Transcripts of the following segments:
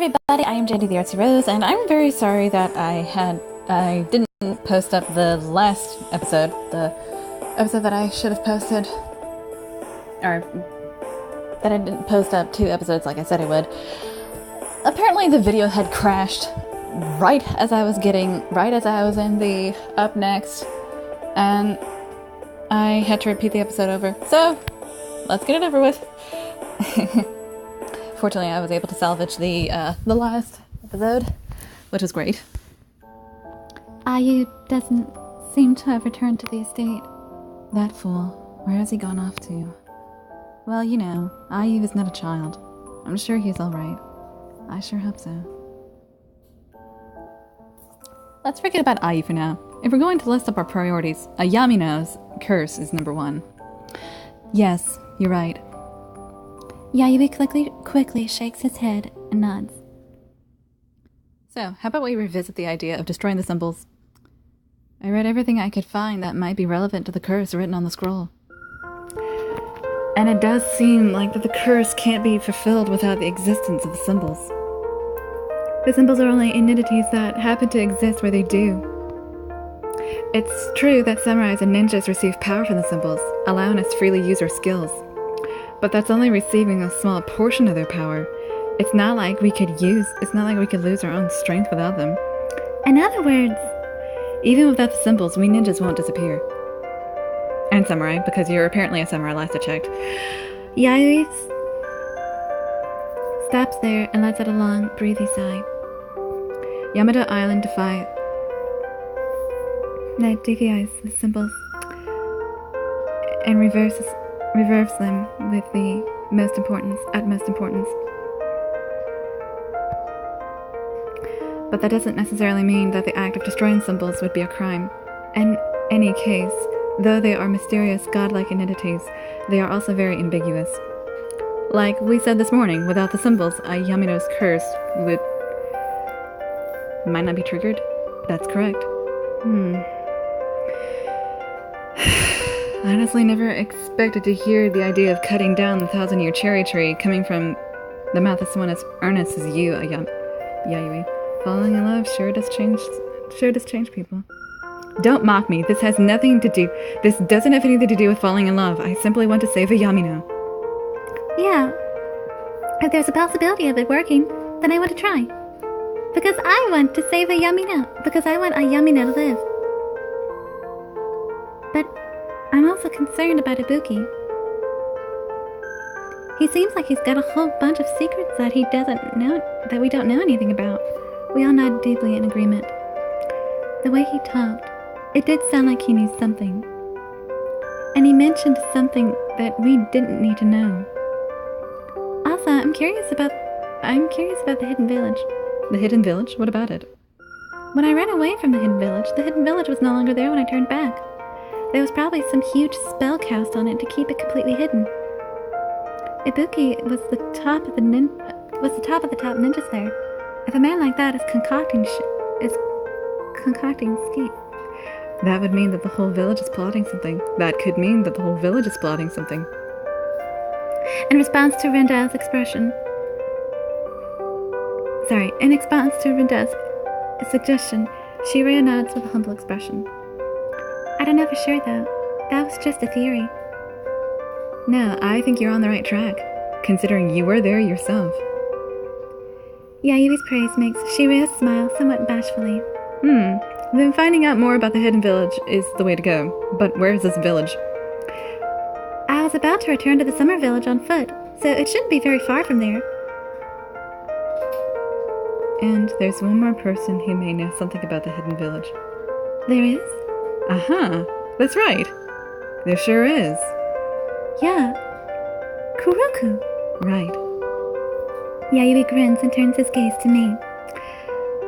everybody, I am JD the Artsy-Rose, and I'm very sorry that I didn't post up the last episode, the episode that I should have posted, or that I didn't post up 2 episodes like I said I would. Apparently the video had crashed right as I was in the up next, and I had to repeat the episode over, so let's get it over with. Fortunately, I was able to salvage the last episode, which was great. Ayu doesn't seem to have returned to the estate. That fool. Where has he gone off to? Well, you know, Ayu is not a child. I'm sure he's alright. I sure hope so. Let's forget about Ayu for now. If we're going to list up our priorities, Yamino's curse is number 1. Yes, you're right. Yayoi quickly shakes his head and nods. So, how about we revisit the idea of destroying the symbols? I read everything I could find that might be relevant to the curse written on the scroll. And it does seem like that the curse can't be fulfilled without the existence of the symbols. The symbols are only entities that happen to exist where they do. It's true that samurais and ninjas receive power from the symbols, allowing us to freely use our skills. But that's only receiving a small portion of their power. It's not like we could lose our own strength without them. In other words, even without the symbols, we ninjas won't disappear. And samurai, because you're apparently a samurai last I checked. Yayoi stops there and lets out a long, breathy sigh. Yamada Island defies the symbols and reverse them with the utmost importance. But that doesn't necessarily mean that the act of destroying symbols would be a crime. In any case, though they are mysterious, godlike entities, they are also very ambiguous. Like we said this morning, without the symbols, Yamino's curse might not be triggered. That's correct. I honestly never expected to hear the idea of cutting down the 1,000-year cherry tree coming from the mouth of someone as earnest as you, Yayoi. Falling in love sure does change people. Don't mock me. This doesn't have anything to do with falling in love. I simply want to save a Yamino. Yeah. If there's a possibility of it working, then I want to try. Because I want to save a Yamino. Because I want a Yamino to live. But I'm also concerned about Ibuki. He seems like he's got a whole bunch of secrets that we don't know anything about. We all nod deeply in agreement. The way he talked, it did sound like he knew something. And he mentioned something that we didn't need to know. Also, I'm curious about the Hidden Village. The Hidden Village? What about it? When I ran away from the Hidden Village was no longer there when I turned back. There was probably some huge spell cast on it to keep it completely hidden. Ibuki was the top of the top ninjas there. If a man like that is concocting scheme, that would mean that the whole village is plotting something. That could mean that the whole village is plotting something. In response to Rendell's suggestion, Shiraya nods with a humble expression. I don't know for sure, though. That was just a theory. No, I think you're on the right track, considering you were there yourself. Yayui's praise makes Shiraya smile somewhat bashfully. Then finding out more about the Hidden Village is the way to go. But where is this village? I was about to return to the Summer Village on foot, so it shouldn't be very far from there. And there's one more person who may know something about the Hidden Village. There is? That's right. There sure is. Yeah. Kuroku. Right. Yayoi grins and turns his gaze to me.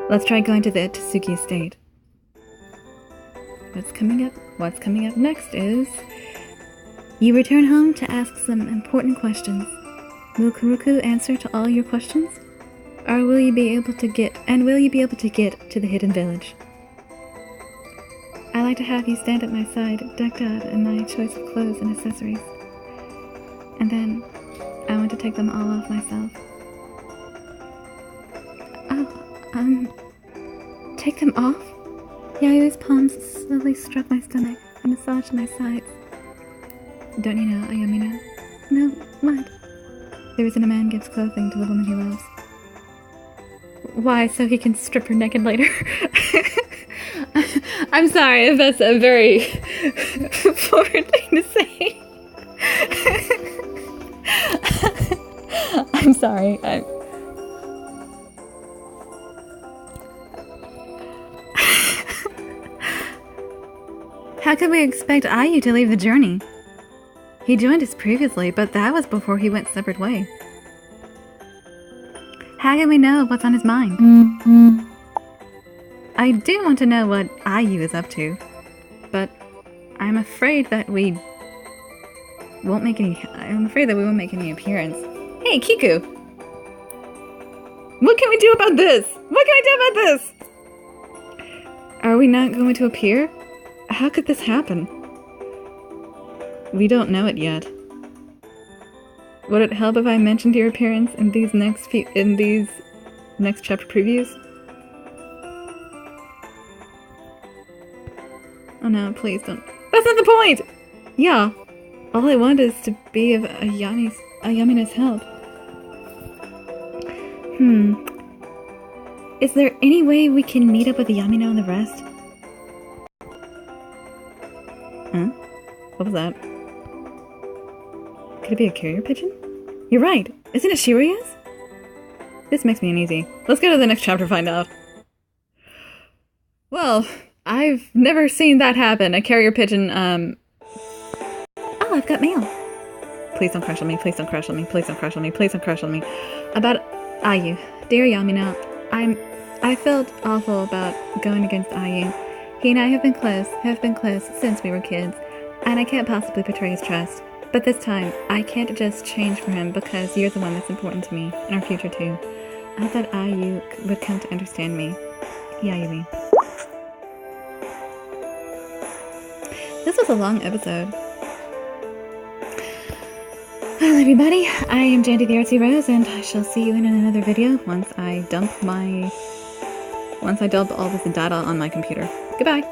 Let's try going to the Tsuki estate. What's coming up next is... You return home to ask some important questions. Will Kuroku answer to all your questions? Or will you be able to get to the Hidden Village? I like to have you stand at my side, decked out in my choice of clothes and accessories. And then, I want to take them all off myself. Take them off? Yayoi's palms slowly struck my stomach and massaged my sides. Don't you know Ayami now? No, what? The reason a man gives clothing to the woman he loves. Why, so he can strip her naked later? I'm sorry if that's a very forward thing to say. I'm sorry. How could we expect Ayu to leave the journey? He joined us previously, but that was before he went separate way. How can we know what's on his mind? I do want to know what Ayu is up to, but I'm afraid that we won't make any appearance. Hey, Kiku! What can we do about this? What can I do about this? Are we not going to appear? How could this happen? We don't know it yet. Would it help if I mentioned your appearance in these next chapter previews? Oh no, please don't. That's not the point! Yeah, all I want is to be of Ayamina's help. Is there any way we can meet up with Yamino and the rest? Huh? What was that? Could it be a carrier pigeon? You're right! Isn't it Shirya's? This makes me uneasy. Let's go to the next chapter to find out. Well, I've never seen that happen. A carrier pigeon, Oh, I've got mail. Please don't crash on me, please don't crash on me, please don't crash on me, please don't crash on me. About Ayu. Dear Yamina, I felt awful about going against Ayu. He and I have been close since we were kids, and I can't possibly betray his trust. But this time, I can't just change for him because you're the one that's important to me, and our future too. I thought Ayu would come to understand me. Yayoi. This was a long episode. Well, everybody, I am Jandy the Artsy-Rose, and I shall see you in another video once I dump all this data on my computer. Goodbye!